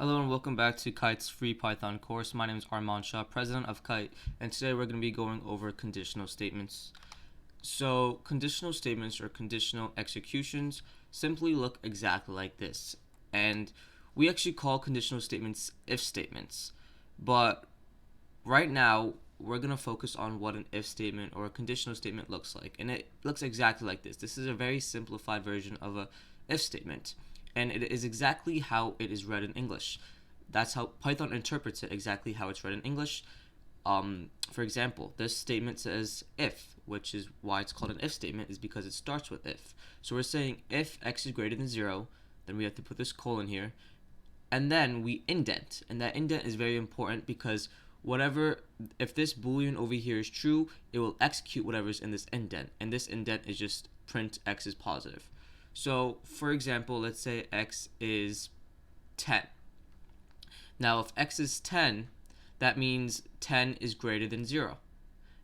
Hello and welcome back to KITE's free Python course. My name is Arman Shah, president of KITE, and today we're going to be going over conditional statements. So conditional statements or conditional executions simply look exactly like this. And we actually call conditional statements if statements. But right now, we're going to focus on what an if statement or a conditional statement looks like. And it looks exactly like this. This is a very simplified version of a if statement. And it is exactly how it is read in English. That's how Python interprets it, exactly how it's read in English. For example, this statement says if, which is why it's called an if statement, is because it starts with if. So we're saying if x is greater than 0, then we have to put this colon here, and then we indent. And that indent is very important because if this boolean over here is true, it will execute whatever's in this indent, and this indent is just print x is positive. So for example, let's say x is 10. Now if x is 10, that means 10 is greater than 0.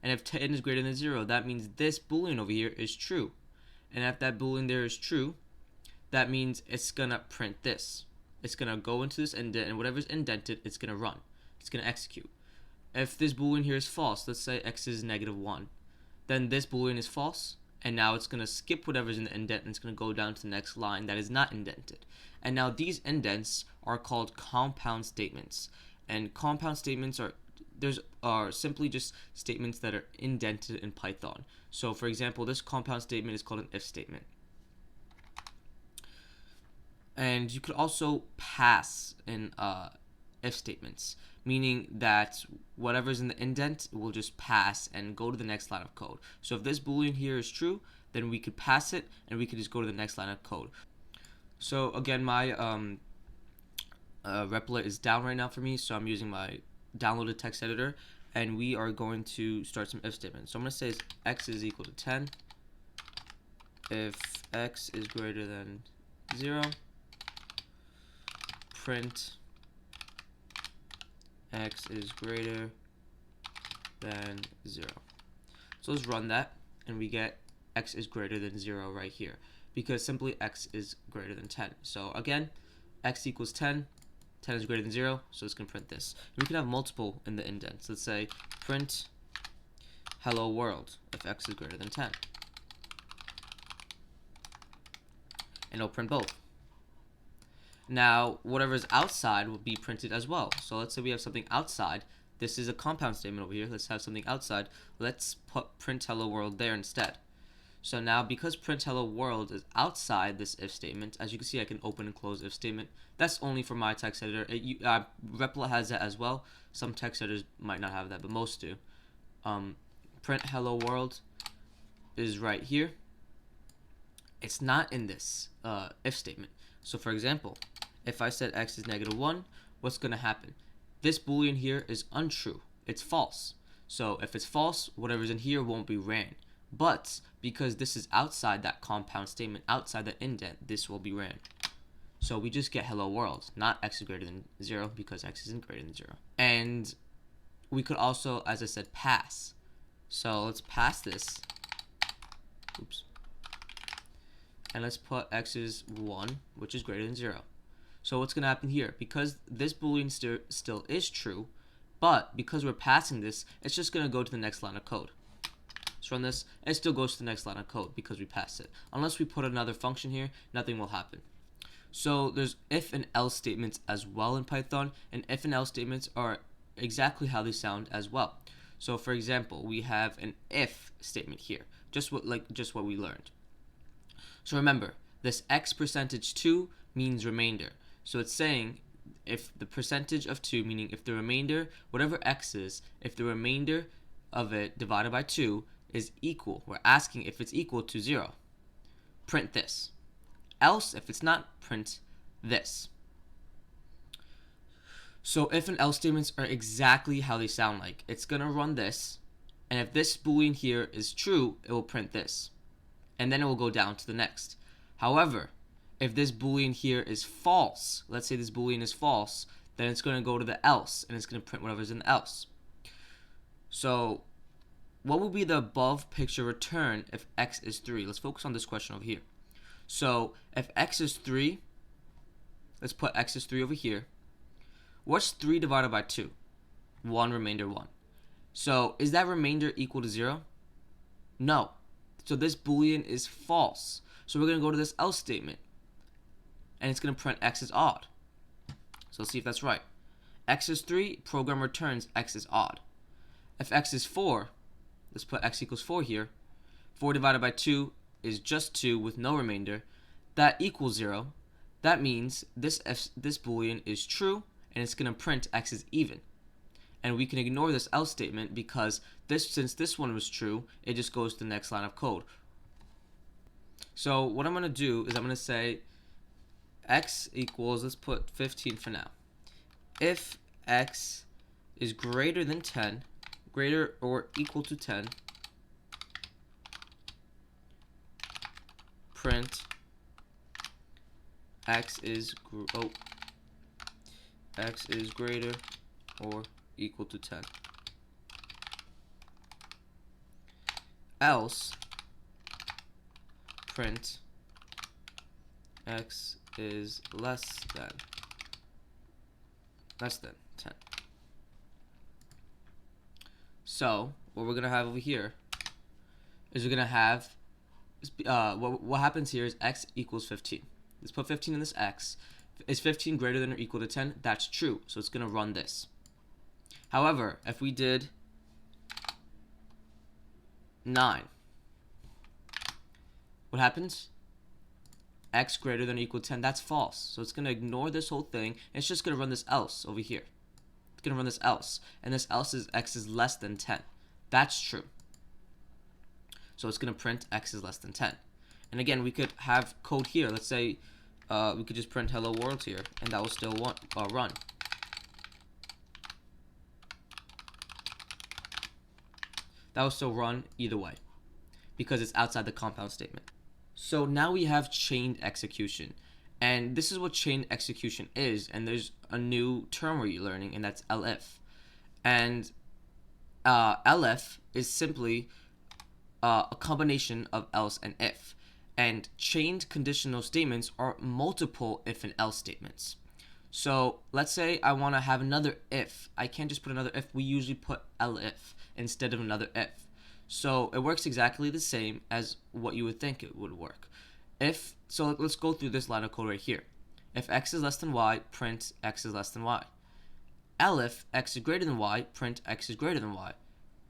And if 10 is greater than 0, that means this boolean over here is true. And if that boolean there is true, that means it's going to print this. It's going to go into this indent, and whatever's indented, it's going to run. It's going to execute. If this boolean here is false, let's say x is -1, then this boolean is false, and now it's going to skip whatever's in the indent and it's going to go down to the next line that is not indented. And now these indents are called compound statements. And compound statements are simply just statements that are indented in Python. So for example, this compound statement is called an if statement. And you could also pass in if statements, meaning that whatever's in the indent will just pass and go to the next line of code. So if this boolean here is true, then we could pass it and we could just go to the next line of code. So again, my Replit is down right now for me, so I'm using my downloaded text editor, and we are going to start some if statements. So I'm going to say x is equal to 10 if x is greater than 0, print x is greater than 0. So let's run that, and we get x is greater than 0 right here, because simply x is greater than 10. So again, x equals 10, 10 is greater than 0, so it's going to print this. We can have multiple in the indents. Let's say print hello world if x is greater than 10. And it'll print both. Now, whatever's outside will be printed as well. So let's say we have something outside. This is a compound statement over here. Let's have something outside. Let's put print hello world there instead. So now, because print hello world is outside this if statement, as you can see, I can open and close if statement. That's only for my text editor. Replit has that as well. Some text editors might not have that, but most do. Print hello world is right here. It's not in this if statement. So for example, if I said x is -1, what's going to happen? This boolean here is untrue. It's false. So if it's false, whatever's in here won't be ran. But because this is outside that compound statement, outside the indent, this will be ran. So we just get hello world, not x is greater than 0, because x isn't greater than 0. And we could also, as I said, pass. So let's pass this. Oops. And let's put x is 1, which is greater than 0. So what's going to happen here? Because this boolean still is true, but because we're passing this, it's just going to go to the next line of code. Let's run this. It still goes to the next line of code because we passed it. Unless we put another function here, nothing will happen. So there's if and else statements as well in Python, and if and else statements are exactly how they sound as well. So for example, we have an if statement here, just what we learned. So remember, this x percentage 2 means remainder. So it's saying if the percentage of 2, meaning if the remainder, whatever x is, if the remainder of it divided by 2 is equal, we're asking if it's equal to 0, print this. Else, if it's not, print this. So if and else statements are exactly how they sound like. It's going to run this, and if this boolean here is true, it will print this. And then it will go down to the next. However, if this boolean here is false, let's say this boolean is false, then it's going to go to the else, and it's going to print whatever's in the else. So what will be the above picture return if x is 3? Let's focus on this question over here. So if x is 3, let's put x is 3 over here. What's 3 divided by 2? 1 remainder 1. So is that remainder equal to 0? No. So this boolean is false. So we're going to go to this else statement, and it's going to print x is odd. So let's see if that's right. X is 3, program returns x is odd. If x is 4, let's put x equals 4 here. 4 divided by 2 is just 2 with no remainder. That equals 0. That means this boolean is true, and it's going to print x is even. And we can ignore this else statement because since this one was true, it just goes to the next line of code. So what I'm going to do is I'm going to say x equals, let's put 15 for now. If x is greater than 10, greater or equal to 10, print x is greater or equal to 10. Else print x is less than 10. So what we're gonna have over here is we're gonna have what happens here is x equals 15. Let's put 15 in this x. Is 15 greater than or equal to 10? That's true, so it's gonna run this. However, if we did 9, what happens? X greater than or equal to 10, that's false. So it's going to ignore this whole thing, and it's just going to run this else over here. It's going to run this else, and this else is x is less than 10. That's true. So it's going to print x is less than 10. And again, we could have code here. Let's say we could just print hello world here, and that will still run. That will still run either way because it's outside the compound statement. So now we have chained execution, and this is what chained execution is, and there's a new term we're learning, and that's elif. And elif is simply a combination of else and if, and chained conditional statements are multiple if and else statements. So let's say I want to have another if. I can't just put another if. We usually put elif instead of another if. So it works exactly the same as what you would think it would work. So let's go through this line of code right here. If x is less than y, print x is less than y. Elif x is greater than y, print x is greater than y.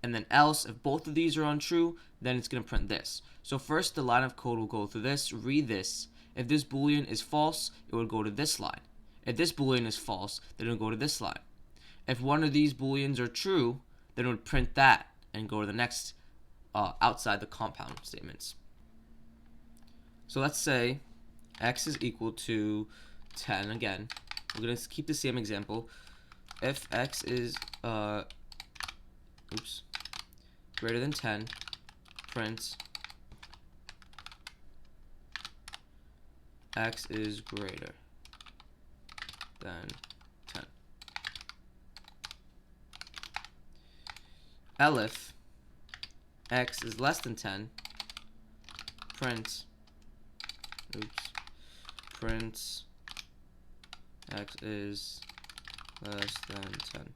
And then else, if both of these are untrue, then it's going to print this. So first the line of code will go through this, read this. If this boolean is false, it would go to this line. If this boolean is false, then it will go to this line. If one of these booleans are true, then it would print that and go to the next outside the compound statements. So let's say x is equal to 10 again. We're going to keep the same example. If x is greater than 10, print x is greater than 10. Elif x is less than 10, print x is less than 10.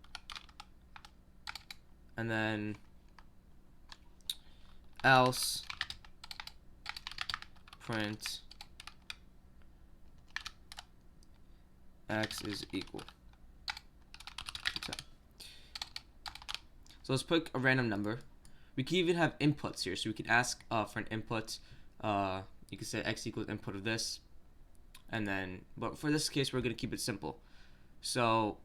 And then else print x is equal to 10. So let's pick a random number. We can even have inputs here, so we can ask for an input. You can say x equals input of this, and then, but for this case, we're gonna keep it simple. So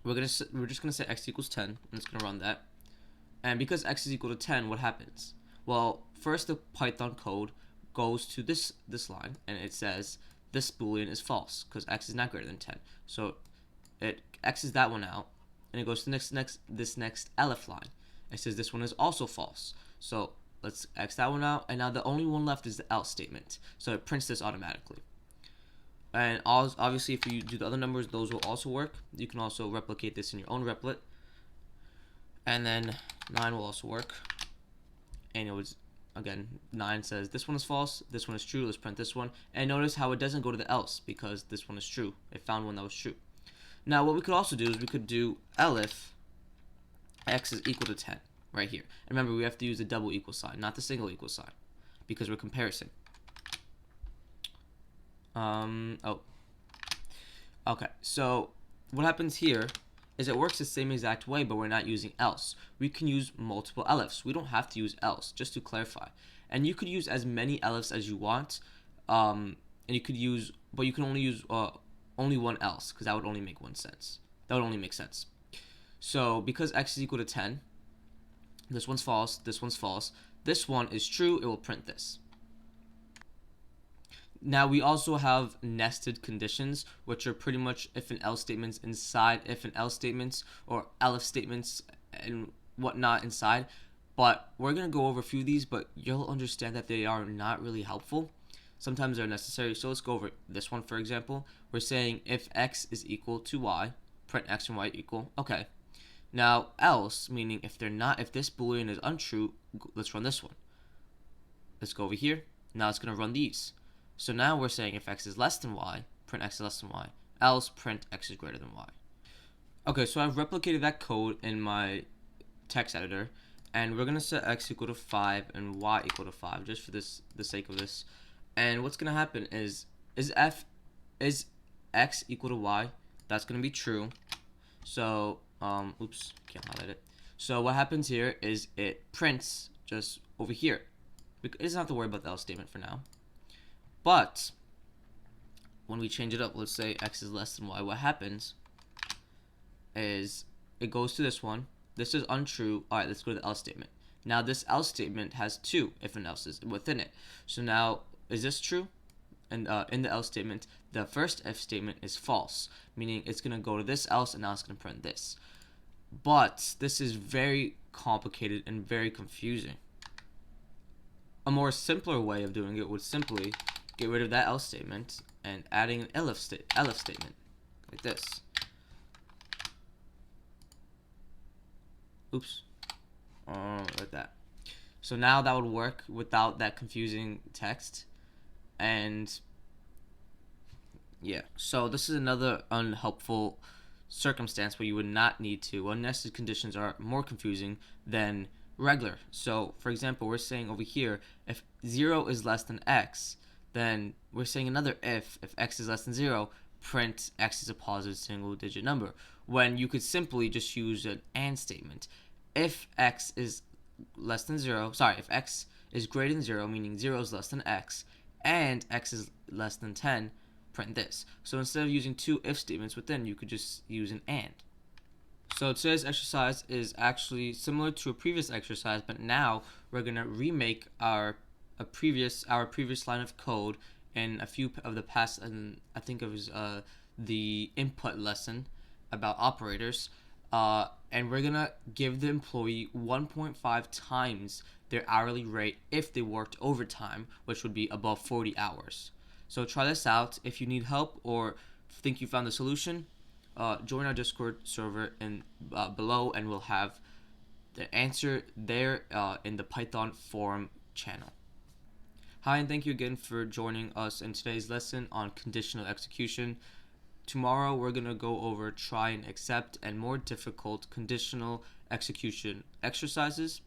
we're just gonna say x equals 10, and it's gonna run that. And because x is equal to 10, what happens? Well, first the Python code goes to this line, and it says this boolean is false because x is not greater than 10. So it x's that one out, and it goes to this next elif line. It says this one is also false. So let's x that one out, and now the only one left is the else statement. So it prints this automatically. And obviously, if you do the other numbers, those will also work. You can also replicate this in your own replit. And then 9 will also work. And it was, again, 9 says this one is false, this one is true. Let's print this one. And notice how it doesn't go to the else because this one is true. It found one that was true. Now what we could also do is we could do elif x is equal to 10 right here. And remember, we have to use the double equal sign, not the single equal sign, because we're comparison. Okay, so what happens here is it works the same exact way, but we're not using else. We can use multiple elifs. We don't have to use else, just to clarify. And you could use as many elifs as you want, and you could use, but you can only use only one else, because that would only make sense. That would only make sense. So because x is equal to 10, this one's false, this one's false, this one is true, it will print this. Now we also have nested conditions, which are pretty much if and else statements inside if and else statements, or elif statements and whatnot inside. But we're going to go over a few of these, but you'll understand that they are not really helpful. Sometimes they're necessary. So let's go over this one, for example. We're saying if x is equal to y, print x and y equal. Okay. Now else, meaning if this boolean is untrue, let's run this one. Let's go over here. Now it's going to run these. So now we're saying if x is less than y, print x is less than y, else print x is greater than y. Okay, so I've replicated that code in my text editor, and we're going to set x equal to 5 and y equal to 5, just for the sake of this. And what's going to happen is x equal to y? That's going to be true. So, oops, can't highlight it. So what happens here is it prints just over here. It doesn't have to worry about the else statement for now. But when we change it up, let's say x is less than y, what happens is it goes to this one. This is untrue. All right, let's go to the else statement. Now this else statement has two if and else's within it. So now, is this true? And in the else statement, the first if statement is false, meaning it's going to go to this else, and now it's going to print this. But this is very complicated and very confusing. A more simpler way of doing it would simply get rid of that else statement and adding an elif statement like this. Oops. Like that. So now that would work without that confusing text. And yeah, so this is another unhelpful circumstance where you would not need to. Nested conditions are more confusing than regular. So for example, we're saying over here, if 0 is less than x, then we're saying another if x is less than 0, print x is a positive single digit number, when you could simply just use an and statement. If x is less than 0, if x is greater than 0, meaning 0 is less than x, and x is less than 10, print this. So instead of using two if statements within, you could just use an and. So today's exercise is actually similar to a previous exercise, but now we're going to remake our previous line of code in a few of the past, and I think it was the input lesson about operators, and we're gonna give the employee 1.5 times their hourly rate if they worked overtime, which would be above 40 hours. So try this out. If you need help or think you found the solution, join our Discord server below, and we'll have the answer there in the Python forum channel. Hi, and thank you again for joining us in today's lesson on conditional execution. Tomorrow we're going to go over try and except and more difficult conditional execution exercises.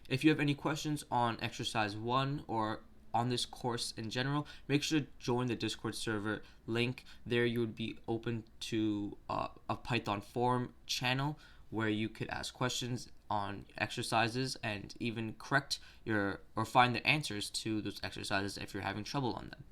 If you have any questions on exercise 1 or on this course in general, make sure to join the Discord server link. There you would be open to a Python forum channel where you could ask questions on exercises and even correct or find the answers to those exercises if you're having trouble on them.